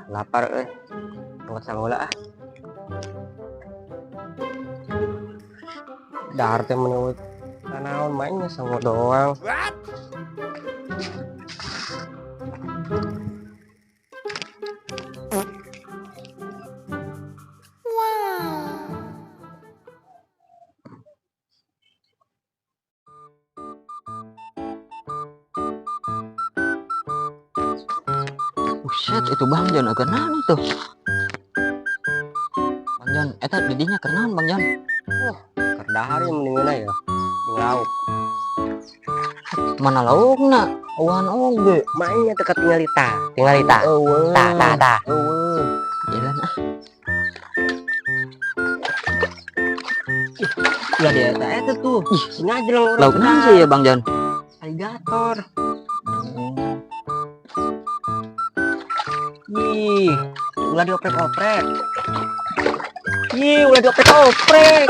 Lapar nggak sanggula ah. Dahar teh menurut tanaon mainnya sanggul doang. Buset, itu Bang Jon agak naon itu. Bang Jon, eta didinya kenaon Bang Jon? Kerdahar yang mendingan ya di lauk. Mana laukna? Awan oge. Mainnya dekat tinggal ta. Ta. Jalan ah. Ulah dia eta tuh. Ngajreng orang. Lauk naon sih ya Bang Jon? Alligator. Ih, ulah dioprek-oprek. Ulah dioprek-oprek.